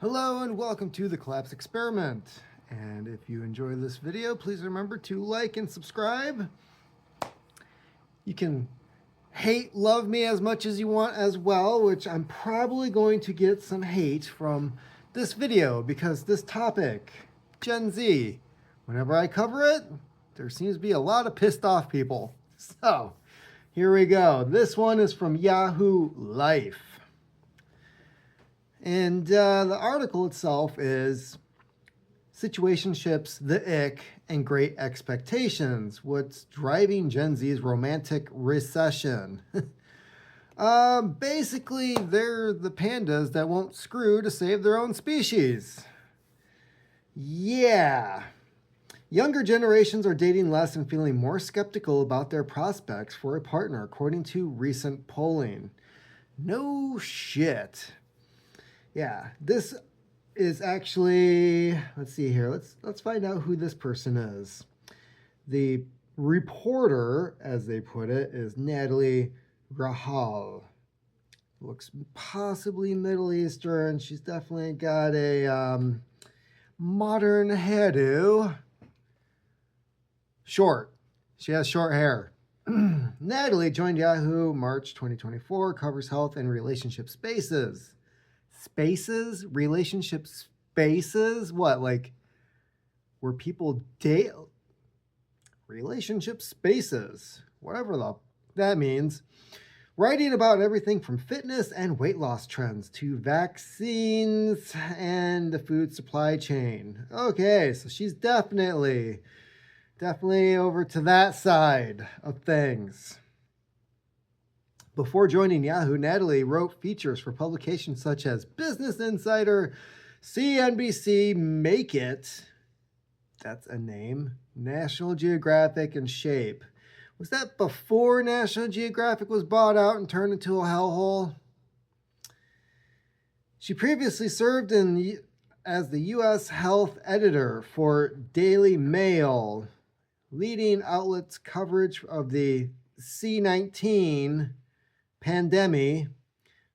Hello and welcome to the Collapse Experiment. And if you enjoy this video, please remember to like and subscribe. You can love me as much as you want as well, which I'm probably going to get some hate from this video because this topic, Gen Z, whenever I cover it, there seems to be a lot of pissed off people. So here we go. This one is from Yahoo Life. And the article itself is Situationships, the Ick, and Great Expectations. What's driving Gen Z's romantic recession? Basically, they're the pandas that won't screw to save their own species. Yeah. Younger generations are dating less and feeling more skeptical about their prospects for a partner, according to recent polling. No shit. Yeah, this is actually, let's see here. Let's find out who this person is. The reporter, as they put it, is Natalie Rahal. Looks possibly Middle Eastern. She's definitely got a modern hairdo. Short. She has short hair. Natalie joined Yahoo March 2024, covers health and relationship spaces. Spaces? Relationship spaces? What, like where people date? Relationship spaces. Whatever that means. Writing about everything from fitness and weight loss trends to vaccines and the food supply chain. Okay, so she's definitely over to that side of things. Before joining Yahoo, Natalie wrote features for publications such as Business Insider, CNBC, Make It, that's a name, National Geographic, and Shape. Was that before National Geographic was bought out and turned into a hellhole? She previously served as the U.S. health editor for Daily Mail, leading outlets' coverage of the C-19 pandemic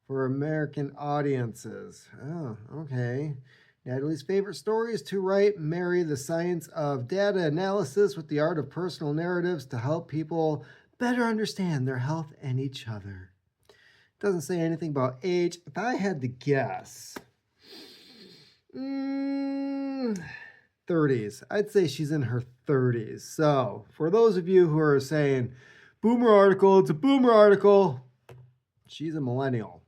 for American audiences. Oh, okay. Natalie's favorite story is to write, marry the science of data analysis with the art of personal narratives to help people better understand their health and each other. Doesn't say anything about age. If I had to guess, 30s. I'd say she's in her 30s. So for those of you who are saying, boomer article, it's a boomer article, she's a millennial.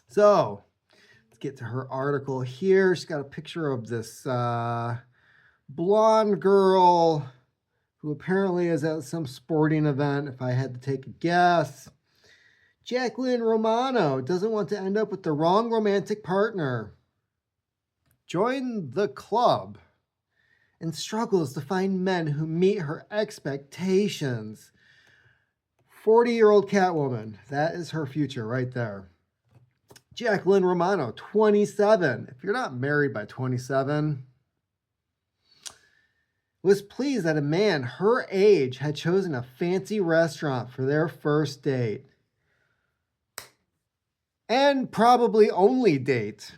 So let's get to her article here. She's got a picture of this blonde girl who apparently is at some sporting event, if I had to take a guess. Jacqueline Romano doesn't want to end up with the wrong romantic partner. Join the club and struggles to find men who meet her expectations. 40-year-old Catwoman. That is her future right there. Jacqueline Romano, 27. If you're not married by 27, was pleased that a man her age had chosen a fancy restaurant for their first date. And probably only date.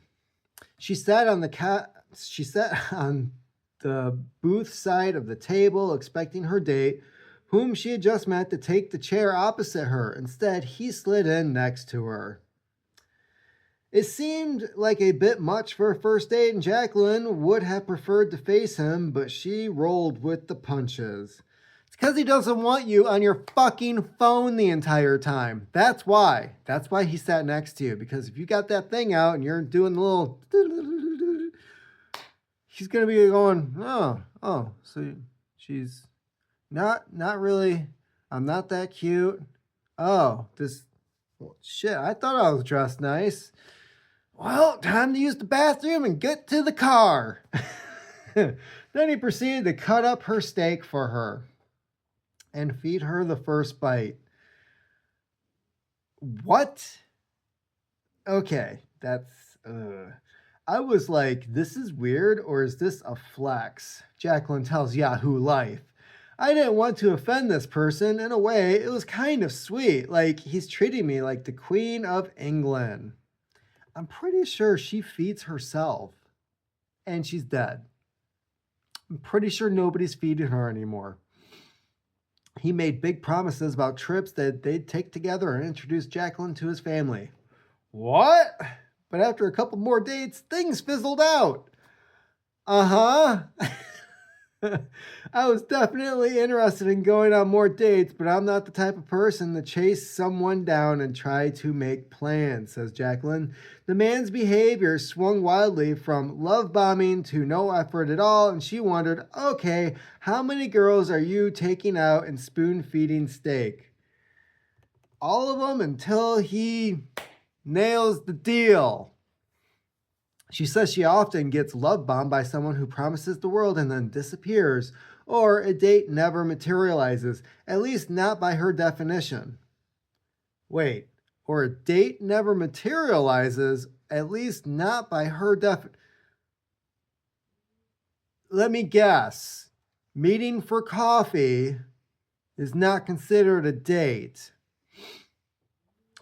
She sat on the booth side of the table expecting her date, whom she had just met, to take the chair opposite her. Instead, he slid in next to her. It seemed like a bit much for a first date, and Jacqueline would have preferred to face him, but she rolled with the punches. It's because he doesn't want you on your fucking phone the entire time. That's why. That's why he sat next to you, because if you got that thing out and you're doing the little... he's going to be going, oh, so she's... Not really. I'm not that cute. Oh, shit, I thought I was dressed nice. Well, time to use the bathroom and get to the car. Then he proceeded to cut up her steak for her and feed her the first bite. What? Okay, that's... I was like, this is weird, or is this a flex? Jacqueline tells Yahoo Life. I didn't want to offend this person. In a way, it was kind of sweet. Like, he's treating me like the Queen of England. I'm pretty sure she feeds herself and she's dead. I'm pretty sure nobody's feeding her anymore. He made big promises about trips that they'd take together and introduce Jacqueline to his family. What? But after a couple more dates, things fizzled out. Uh huh. I was definitely interested in going on more dates, but I'm not the type of person to chase someone down and try to make plans, says Jacqueline. The man's behavior swung wildly from love bombing to no effort at all, and she wondered, okay, how many girls are you taking out and spoon feeding steak? All of them until he nails the deal. She says she often gets love bombed by someone who promises the world and then disappears, or a date never materializes, at least not by her definition. Wait, or a date never materializes, at least not by her definition. Let me guess. Meeting for coffee is not considered a date.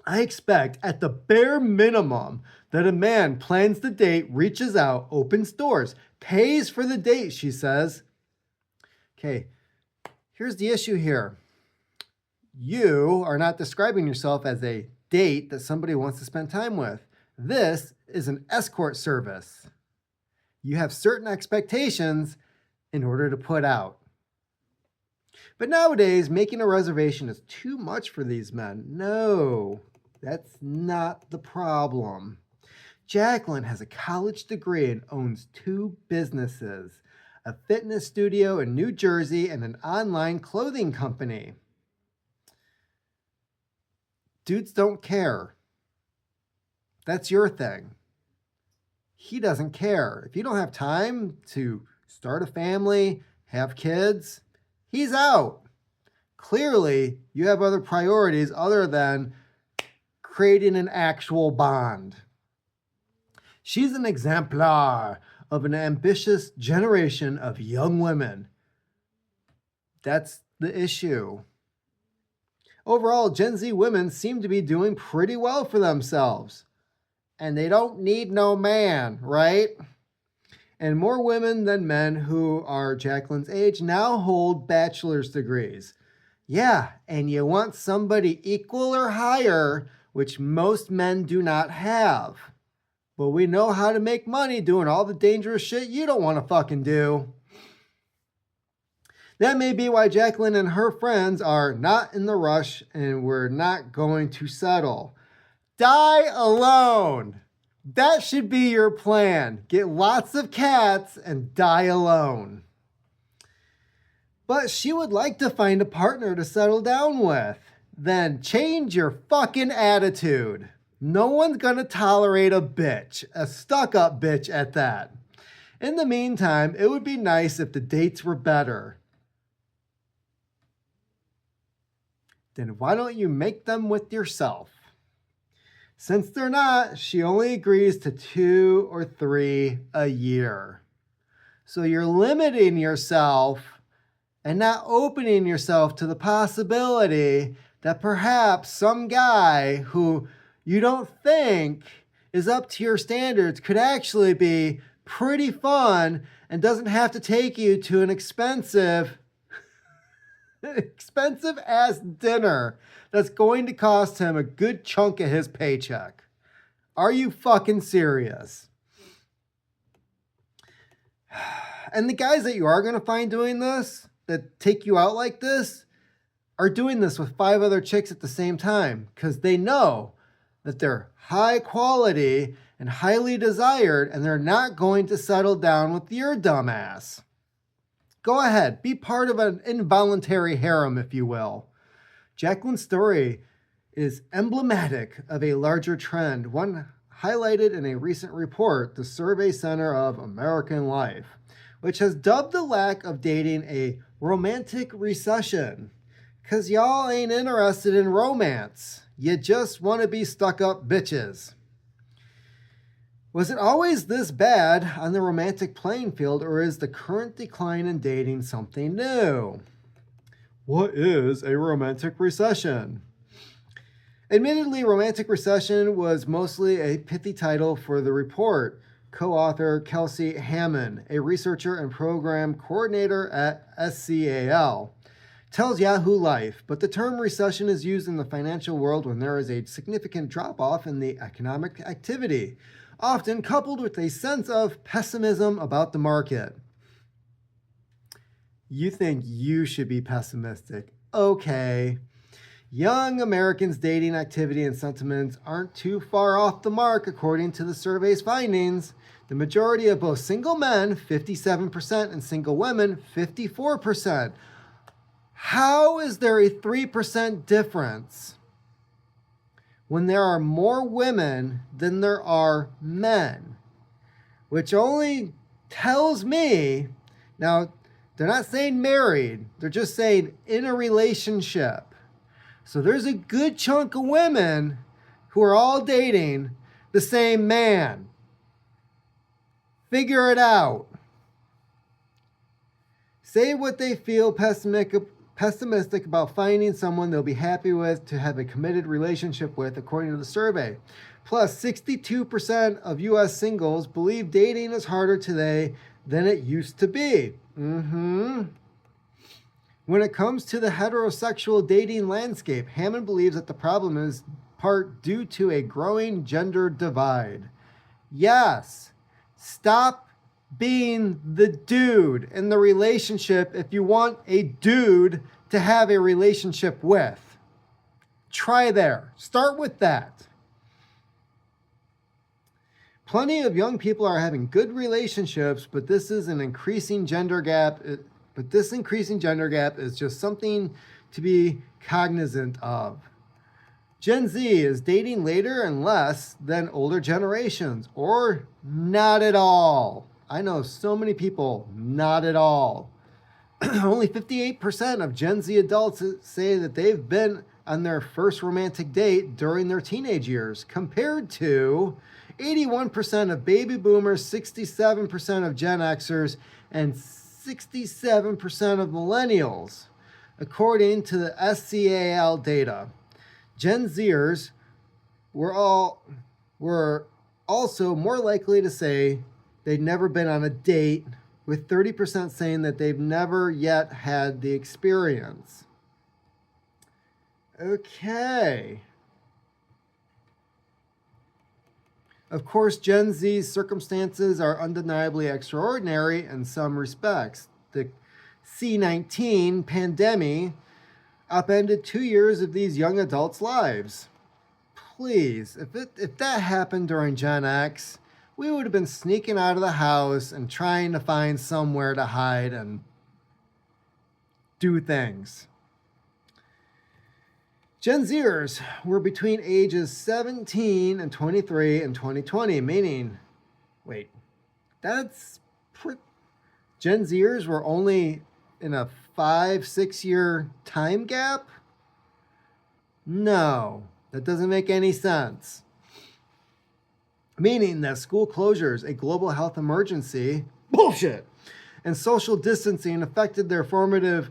I expect, at the bare minimum, that a man plans the date, reaches out, opens doors, pays for the date, she says. Okay, here's the issue here. You are not describing yourself as a date that somebody wants to spend time with. This is an escort service. You have certain expectations in order to put out. But nowadays, making a reservation is too much for these men. No, that's not the problem. Jacqueline has a college degree and owns 2 businesses, a fitness studio in New Jersey and an online clothing company. Dudes don't care. That's your thing. He doesn't care. If you don't have time to start a family, have kids, he's out. Clearly, you have other priorities other than creating an actual bond. She's an exemplar of an ambitious generation of young women. That's the issue. Overall, Gen Z women seem to be doing pretty well for themselves. And they don't need no man, right? And more women than men who are Jacqueline's age now hold bachelor's degrees. Yeah, and you want somebody equal or higher, which most men do not have. But we know how to make money doing all the dangerous shit you don't want to fucking do. That may be why Jacqueline and her friends are not in the rush and we're not going to settle. Die alone. That should be your plan. Get lots of cats and die alone. But she would like to find a partner to settle down with. Then change your fucking attitude. No one's gonna tolerate a bitch, a stuck-up bitch at that. In the meantime, it would be nice if the dates were better. Then why don't you make them with yourself? Since they're not, she only agrees to 2 or 3 a year. So you're limiting yourself and not opening yourself to the possibility that perhaps some guy who you don't think is up to your standards could actually be pretty fun and doesn't have to take you to an expensive ass dinner that's going to cost him a good chunk of his paycheck. Are you fucking serious? And the guys that you are going to find doing this, that take you out like this, are doing this with 5 other chicks at the same time because they know that they're high quality and highly desired and they're not going to settle down with your dumbass. Go ahead, be part of an involuntary harem, if you will. Jacqueline's story is emblematic of a larger trend, one highlighted in a recent report, the Survey Center of American Life, which has dubbed the lack of dating a romantic recession. Because y'all ain't interested in romance. You just want to be stuck-up bitches. Was it always this bad on the romantic playing field, or is the current decline in dating something new? What is a romantic recession? Admittedly, Romantic Recession was mostly a pithy title for the report. Co-author Kelsey Hammond, a researcher and program coordinator at SCAL, tells Yahoo Life, but the term recession is used in the financial world when there is a significant drop-off in the economic activity, often coupled with a sense of pessimism about the market. You think you should be pessimistic. Okay. Young Americans' dating activity and sentiments aren't too far off the mark according to the survey's findings. The majority of both single men, 57%, and single women, 54%. How is there a 3% difference when there are more women than there are men? Which only tells me, now they're not saying married, they're just saying in a relationship. So there's a good chunk of women who are all dating the same man. Figure it out. Say what they feel pessimistic about finding someone they'll be happy with to have a committed relationship with, according to the survey. Plus, 62% of U.S. singles believe dating is harder today than it used to be. When it comes to the heterosexual dating landscape, Hammond believes that the problem is part due to a growing gender divide. Yes, stop being the dude in the relationship if you want a dude to have a relationship with. Try there. Start with that. Plenty of young people are having good relationships, but this increasing gender gap is just something to be cognizant of. Gen Z is dating later and less than older generations, or not at all. I know so many people, not at all. Only 58% of Gen Z adults say that they've been on their first romantic date during their teenage years, compared to 81% of baby boomers, 67% of Gen Xers, and 67% of millennials, according to the SCAL data. Gen Zers were also more likely to say they'd never been on a date, with 30% saying that they've never yet had the experience. Okay. Of course, Gen Z's circumstances are undeniably extraordinary in some respects. The C-19 pandemic upended 2 years of these young adults' lives. Please, if that happened during Gen X, we would have been sneaking out of the house and trying to find somewhere to hide and do things. Gen Zers were between ages 17 and 23 in 2020, meaning, Gen Zers were only in a 5-6 year time gap? No, that doesn't make any sense. Meaning that school closures, a global health emergency, bullshit, and social distancing affected their formative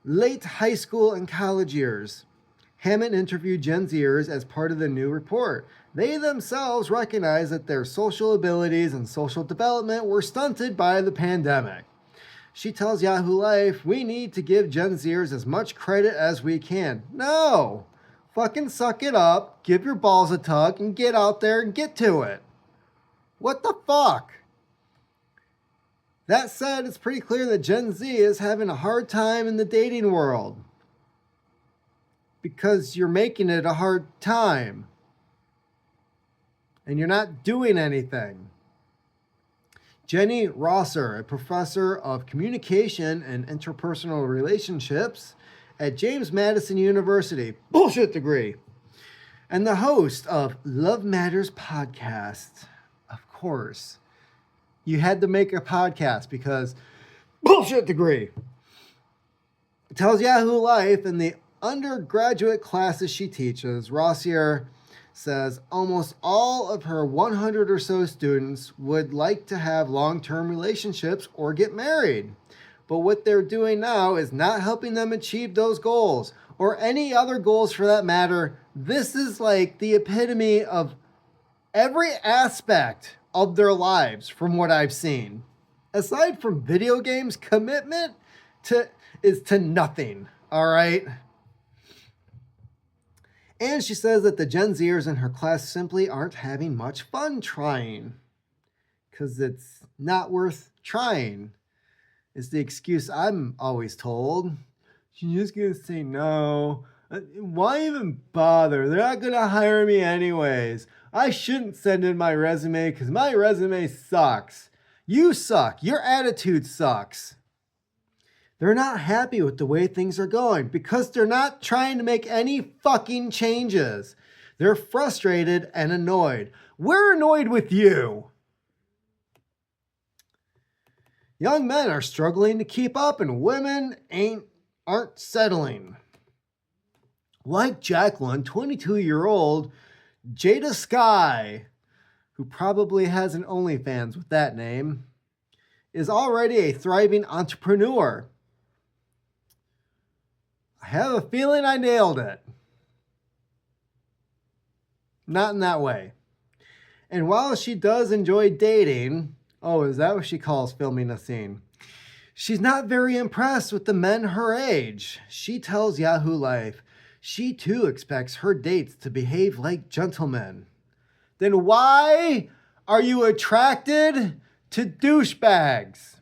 late high school and college years. Hammond interviewed Gen Zers as part of the new report. They themselves recognized that their social abilities and social development were stunted by the pandemic. She tells Yahoo Life, we need to give Gen Zers as much credit as we can. No! Fucking suck it up, give your balls a tug, and get out there and get to it. What the fuck? That said, it's pretty clear that Gen Z is having a hard time in the dating world, because you're making it a hard time and you're not doing anything. Jenny Rosser, a professor of communication and interpersonal relationships at James Madison University, bullshit degree, and the host of Love Matters podcast. Of course, you had to make a podcast because bullshit degree. Tells Yahoo Life in the undergraduate classes she teaches, Rossier says almost all of her 100 or so students would like to have long-term relationships or get married. But what they're doing now is not helping them achieve those goals or any other goals for that matter. This is like the epitome of every aspect of their lives from what I've seen. Aside from video games, commitment is to nothing, all right? And she says that the Gen Zers in her class simply aren't having much fun trying because it's not worth trying, is the excuse I'm always told. She's just going to say no. Why even bother? They're not going to hire me anyways. I shouldn't send in my resume because my resume sucks. You suck. Your attitude sucks. They're not happy with the way things are going because they're not trying to make any fucking changes. They're frustrated and annoyed. We're annoyed with you. Young men are struggling to keep up and women aren't settling. Like Jacqueline, 22-year-old Jada Sky, who probably has an OnlyFans with that name, is already a thriving entrepreneur. I have a feeling I nailed it. Not in that way. And while she does enjoy dating, is that what she calls filming a scene? She's not very impressed with the men her age. She tells Yahoo Life she too expects her dates to behave like gentlemen. Then why are you attracted to douchebags?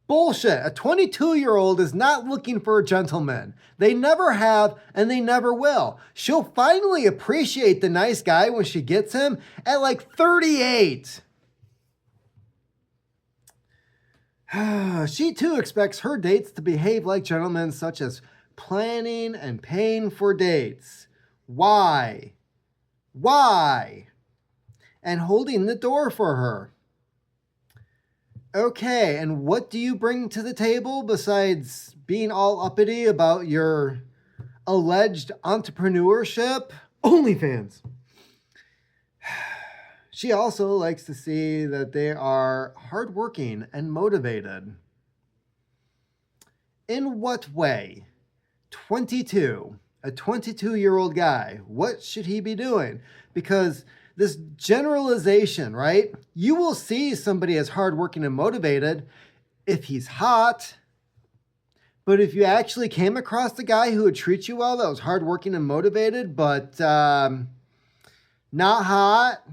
Bullshit. A 22-year-old is not looking for a gentleman. They never have and they never will. She'll finally appreciate the nice guy when she gets him at like 38. She too expects her dates to behave like gentlemen, such as planning and paying for dates. Why? And holding the door for her. Okay, and what do you bring to the table besides being all uppity about your alleged entrepreneurship? OnlyFans. She also likes to see that they are hardworking and motivated. In what way? 22, a 22-year-old guy, what should he be doing? Because this generalization, right? You will see somebody as hardworking and motivated if he's hot. But if you actually came across the guy who would treat you well, that was hardworking and motivated, but not hot,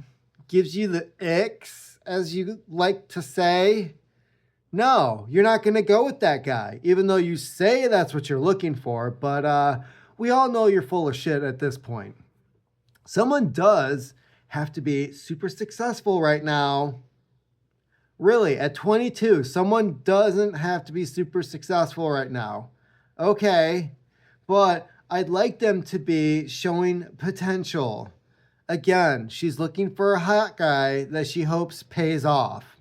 gives you the icks, as you like to say, no, you're not going to go with that guy, even though you say that's what you're looking for. But we all know you're full of shit at this point. Someone does have to be super successful right now. Really, at 22, someone doesn't have to be super successful right now. Okay, but I'd like them to be showing potential. Again, she's looking for a hot guy that she hopes pays off.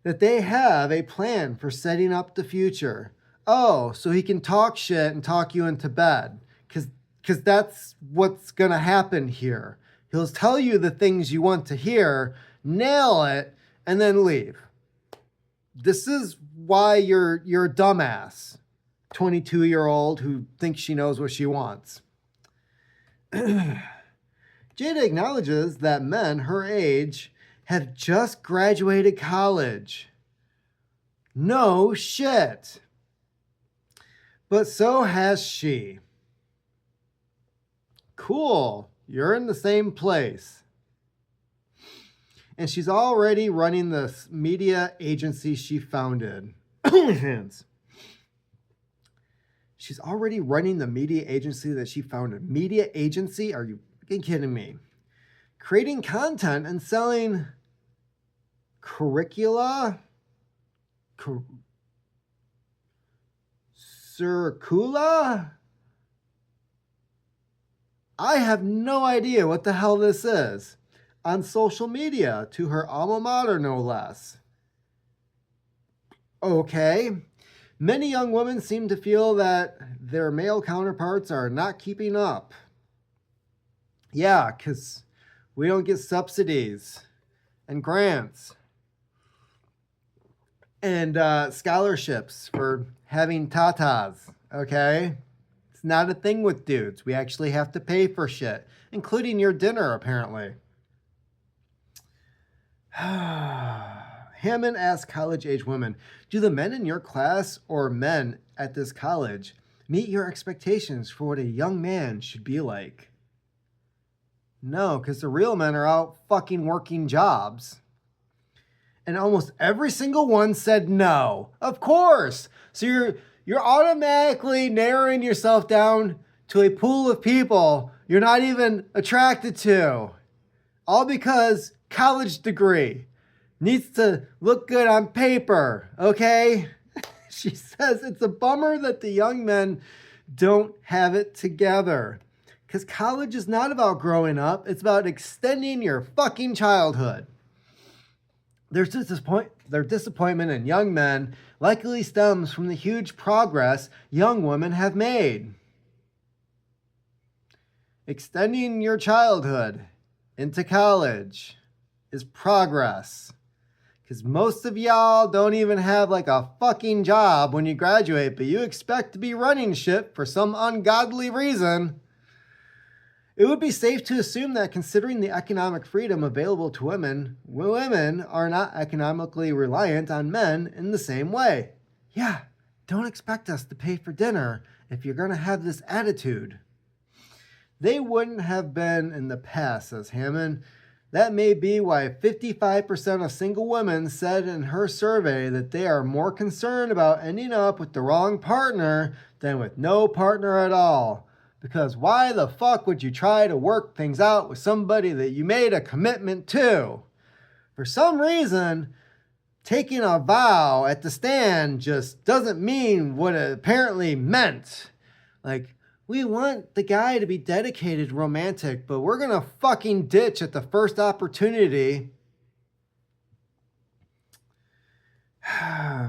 That they have a plan for setting up the future. Oh, so he can talk shit and talk you into bed. Because that's what's going to happen here. He'll tell you the things you want to hear, nail it, and then leave. This is why you're a dumbass. 22-year-old who thinks she knows what she wants. Jada acknowledges that men her age have just graduated college. No shit. But so has she. Cool. You're in the same place. And she's already running the media agency she founded. OnlyFans. She's already running the media agency that she founded. Media agency? Are you fucking kidding me? Creating content and selling curricula? Circula? I have no idea what the hell this is. On social media, to her alma mater, no less. Okay. Many young women seem to feel that their male counterparts are not keeping up. Yeah, because we don't get subsidies and grants and scholarships for having tatas okay? It's not a thing with dudes. We actually have to pay for shit, including your dinner, apparently. Hammond asked college-age women, do the men in your class or men at this college meet your expectations for what a young man should be like? No, because the real men are out fucking working jobs. And almost every single one said no. Of course. So you're automatically narrowing yourself down to a pool of people you're not even attracted to. All because college degree needs to look good on paper, okay? She says it's a bummer that the young men don't have it together. Because college is not about growing up. It's about extending your fucking childhood. Their disappointment in young men likely stems from the huge progress young women have made. Extending your childhood into college is progress. Because most of y'all don't even have like a fucking job when you graduate, but you expect to be running shit for some ungodly reason. It would be safe to assume that considering the economic freedom available to women, women are not economically reliant on men in the same way. Yeah, don't expect us to pay for dinner if you're going to have this attitude. They wouldn't have been in the past, says Hammond. That may be why 55% of single women said in her survey that they are more concerned about ending up with the wrong partner than with no partner at all. Because why the fuck would you try to work things out with somebody that you made a commitment to? For some reason, taking a vow at the stand just doesn't mean what it apparently meant. Like, we want the guy to be dedicated, romantic, but we're gonna fucking ditch at the first opportunity.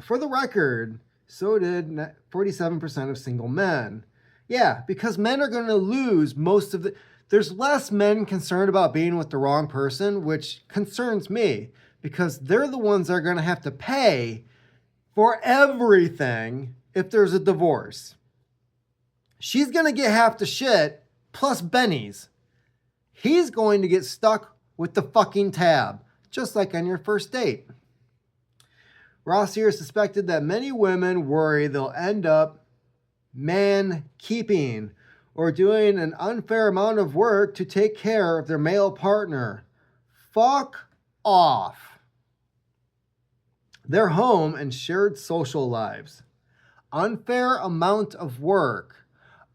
For the record, so did 47% of single men. Yeah, because men are going to lose most of the... There's less men concerned about being with the wrong person, which concerns me, because they're the ones that are going to have to pay for everything if there's a divorce. She's going to get half the shit, plus Benny's. He's going to get stuck with the fucking tab, just like on your first date. Ross here suspected that many women worry they'll end up man keeping or doing an unfair amount of work to take care of their male partner. Fuck off. Their home and shared social lives. Unfair amount of work.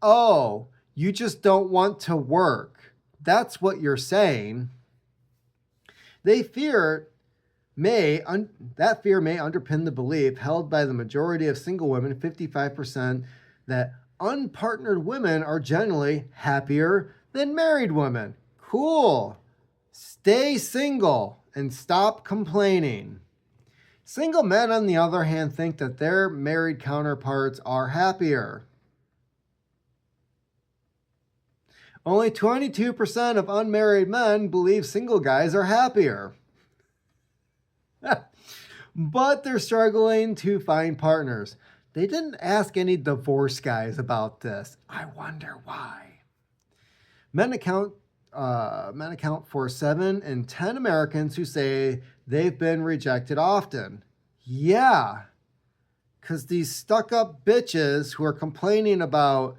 Oh, you just don't want to work. That's what you're saying. They fear that fear may underpin the belief held by the majority of single women, 55%, that unpartnered women are generally happier than married women. Cool. Stay single and stop complaining. Single men, on the other hand, think that their married counterparts are happier. Only 22% of unmarried men believe single guys are happier. But they're struggling to find partners. They didn't ask any divorce guys about this. I wonder why. Men account for 7 in 10 Americans who say they've been rejected often. Yeah, because these stuck-up bitches who are complaining about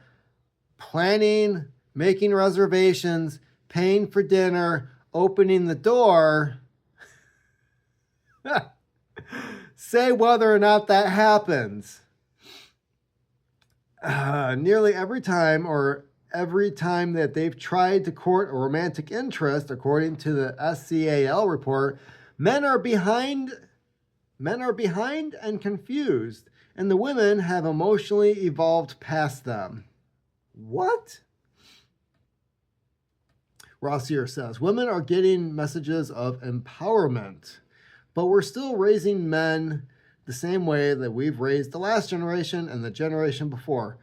planning, making reservations, paying for dinner, opening the door, say whether or not that happens. Nearly every time that they've tried to court a romantic interest, according to the SCAL report, men are behind and confused, and the women have emotionally evolved past them. What? Rossier says, women are getting messages of empowerment, but we're still raising men the same way that we've raised the last generation and the generation before.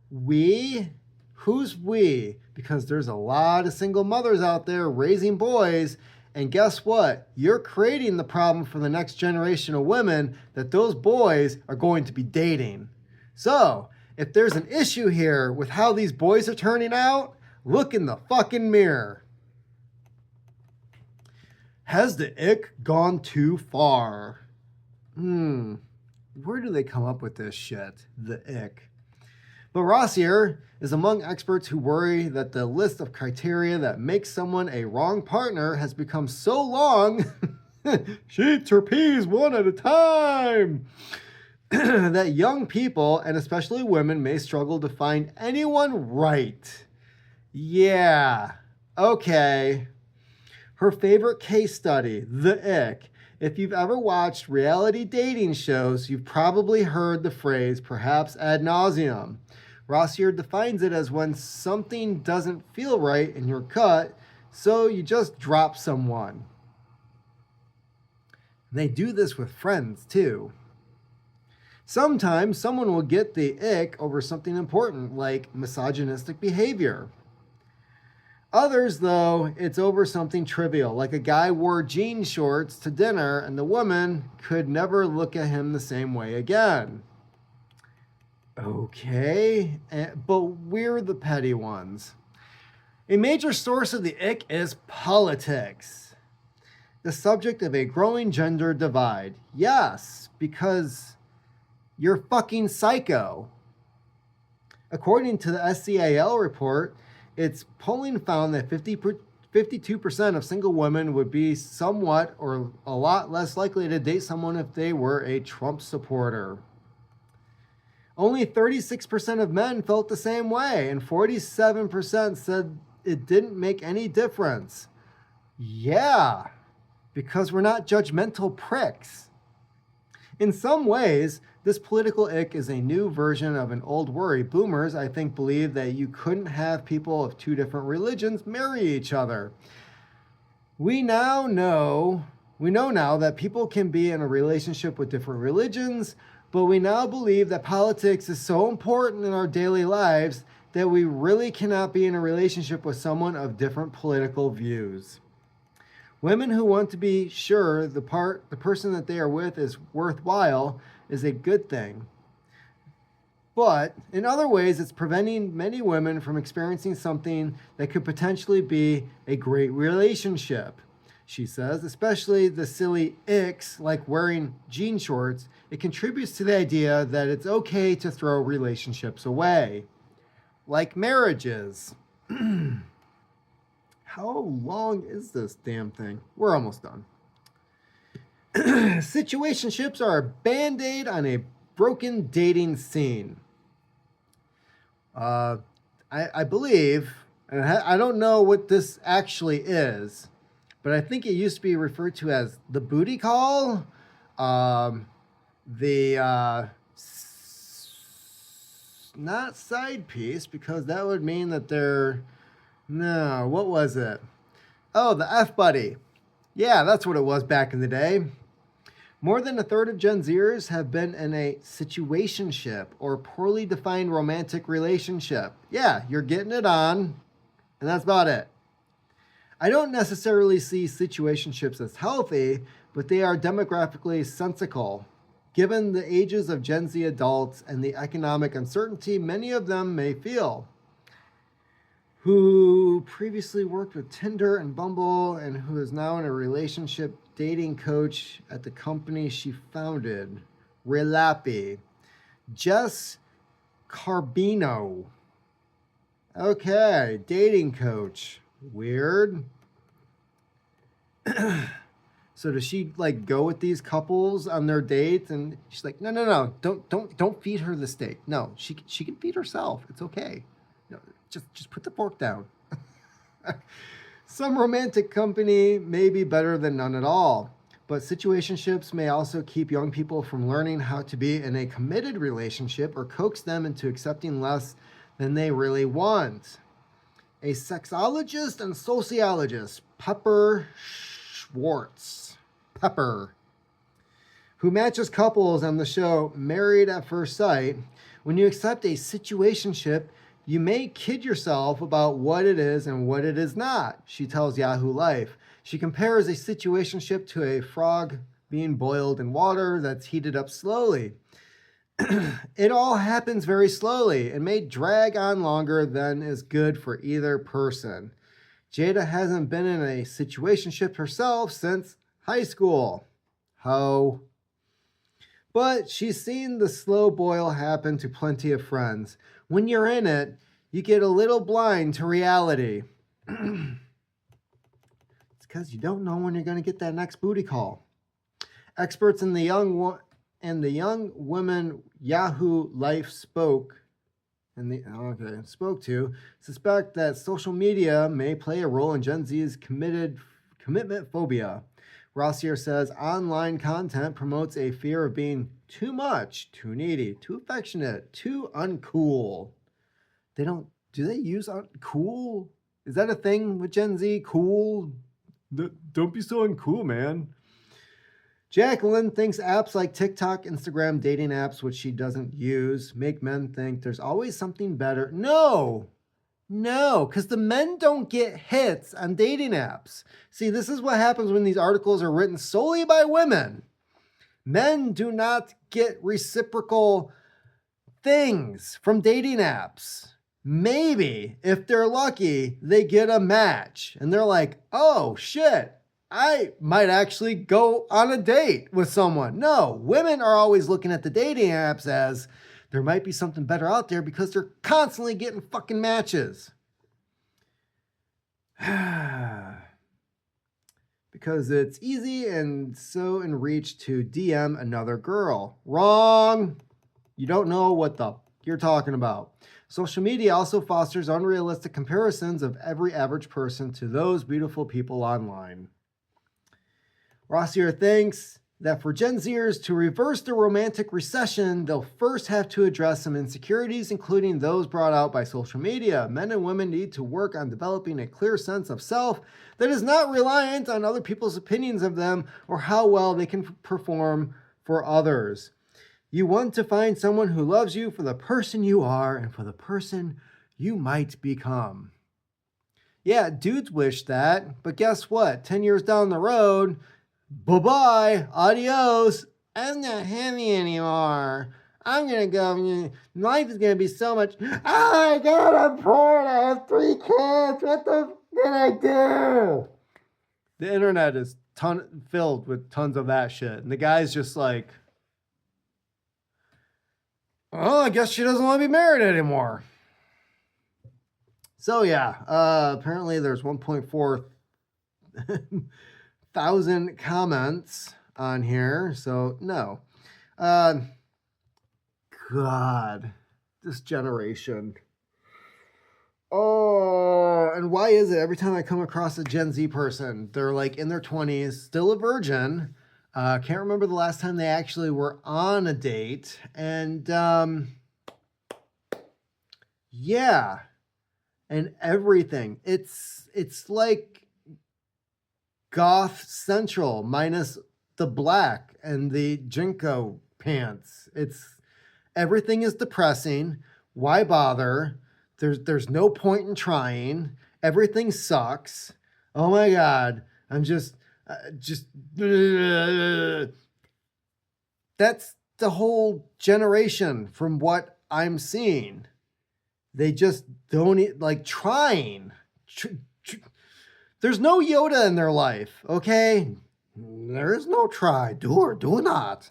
We? Who's we? Because there's a lot of single mothers out there raising boys, and guess what? You're creating the problem for the next generation of women that those boys are going to be dating. So, If there's an issue here with how these boys are turning out, look in the fucking mirror. Has the ick gone too far? Where do they come up with this shit? The ick. But Rossier is among experts who worry that the list of criteria that makes someone a wrong partner has become so long, she eats her peas one at a time, that young people, and especially women, may struggle to find anyone right. Yeah, okay. Her favorite case study, the ick. If you've ever watched reality dating shows, you've probably heard the phrase, perhaps ad nauseum. Rossier defines it as when something doesn't feel right in your gut, so you just drop someone. They do this with friends, too. Sometimes someone will get the ick over something important, like misogynistic behavior. Others, though, it's over something trivial, like a guy wore jean shorts to dinner and the woman could never look at him the same way again. Okay, but we're the petty ones. A major source of the ick is politics. The subject of a growing gender divide. Yes, because you're fucking psycho. According to the SCAL report, its polling found that 52% of single women would be somewhat or a lot less likely to date someone if they were a Trump supporter. Only 36% of men felt the same way, and 47% said it didn't make any difference. Yeah, because we're not judgmental pricks. In some ways, this political ick is a new version of an old worry. Boomers, I think, believe that you couldn't have people of two different religions marry each other. We know now that people can be in a relationship with different religions, but we now believe that politics is so important in our daily lives that we really cannot be in a relationship with someone of different political views. Women who want to be sure the person that they are with is worthwhile is a good thing. But in other ways, it's preventing many women from experiencing something that could potentially be a great relationship. She says, especially the silly icks like wearing jean shorts, it contributes to the idea that it's okay to throw relationships away. Like marriages. How long is this damn thing? We're almost done. Situationships are a band-aid on a broken dating scene. I believe, and I don't know what this actually is, but I think it used to be referred to as the booty call, not side piece, because that would mean that they're, no, what was it? Oh, the F-buddy. Yeah, that's what it was back in the day. More than a third of Gen Zers have been in a situationship or poorly defined romantic relationship. Yeah, you're getting it on, and that's about it. I don't necessarily see situationships as healthy, but they are demographically sensical. Given the ages of Gen Z adults and the economic uncertainty many of them may feel, who previously worked with Tinder and Bumble and who is now in a relationship dating coach at the company she founded, Relappy. Jess Carbino. Okay, dating coach. Weird. So does she like go with these couples on their dates and she's like, no, don't feed her the steak. No, she can feed herself. It's okay. No, just put the fork down. Some romantic company may be better than none at all, but situationships may also keep young people from learning how to be in a committed relationship or coax them into accepting less than they really want. A sexologist and sociologist, Pepper Schwartz, who matches couples on the show Married at First Sight, when you accept a situationship, you may kid yourself about what it is and what it is not, she tells Yahoo Life. She compares a situationship to a frog being boiled in water that's heated up slowly. It all happens very slowly and may drag on longer than is good for either person. Jada hasn't been in a situationship herself since high school. Ho. But she's seen the slow boil happen to plenty of friends. When you're in it, you get a little blind to reality. It's because you don't know when you're going to get that next booty call. Experts in the young women Yahoo Life spoke to suspect that social media may play a role in Gen Z's commitment phobia. Rossier says online content promotes a fear of being too much, too needy, too affectionate, too uncool. Do they use uncool? Is that a thing with Gen Z? Cool? Don't be so uncool, man. Jacqueline thinks apps like TikTok, Instagram, dating apps, which she doesn't use, make men think there's always something better. No, because the men don't get hits on dating apps. See, this is what happens when these articles are written solely by women. Men do not get reciprocal things from dating apps. Maybe, if they're lucky, they get a match. And they're like, oh, shit, I might actually go on a date with someone. No, women are always looking at the dating apps as there might be something better out there because they're constantly getting fucking matches. Because it's easy and so in reach to DM another girl. Wrong. You don't know what the you're talking about. Social media also fosters unrealistic comparisons of every average person to those beautiful people online. Rossier thinks that for Gen Zers to reverse the romantic recession, they'll first have to address some insecurities, including those brought out by social media. Men and women need to work on developing a clear sense of self that is not reliant on other people's opinions of them or how well they can perform for others. You want to find someone who loves you for the person you are and for the person you might become. Yeah, dudes wish that, but guess what? 10 years down the road, bye-bye, adios, I'm not happy anymore. I'm going to go, life is going to be so much, I got a porn, I have 3 kids, what the did I do? The internet is filled with tons of that shit, and the guy's just like, oh, I guess she doesn't want to be married anymore. So yeah, apparently there's 1.4 thousand comments on here. So no. God, this generation. Oh, and why is it every time I come across a Gen Z person, they're like in their 20s, still a virgin. Can't remember the last time they actually were on a date. And yeah, and everything. It's like Goth Central minus the black and the Jinko pants. Everything is depressing. Why bother? There's no point in trying. Everything sucks. Oh my God. I'm just that's the whole generation from what I'm seeing. They just don't like trying. There's no Yoda in their life, okay? There is no try, do or do not.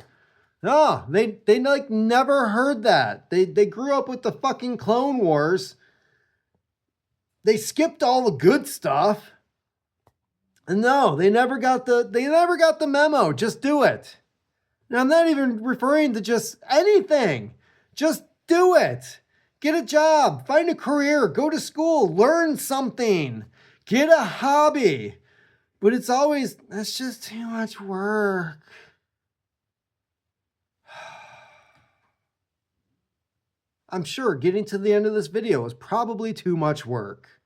No, they like never heard that. They grew up with the fucking Clone Wars. They skipped all the good stuff. And no, they never got the memo. Just do it. Now, I'm not even referring to just anything. Just do it. Get a job, find a career, go to school, learn something, get a hobby. But it's always, that's just too much work. I'm sure getting to the end of this video is probably too much work.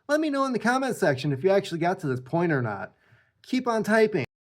Let me know in the comment section if you actually got to this point or not. Keep on typing.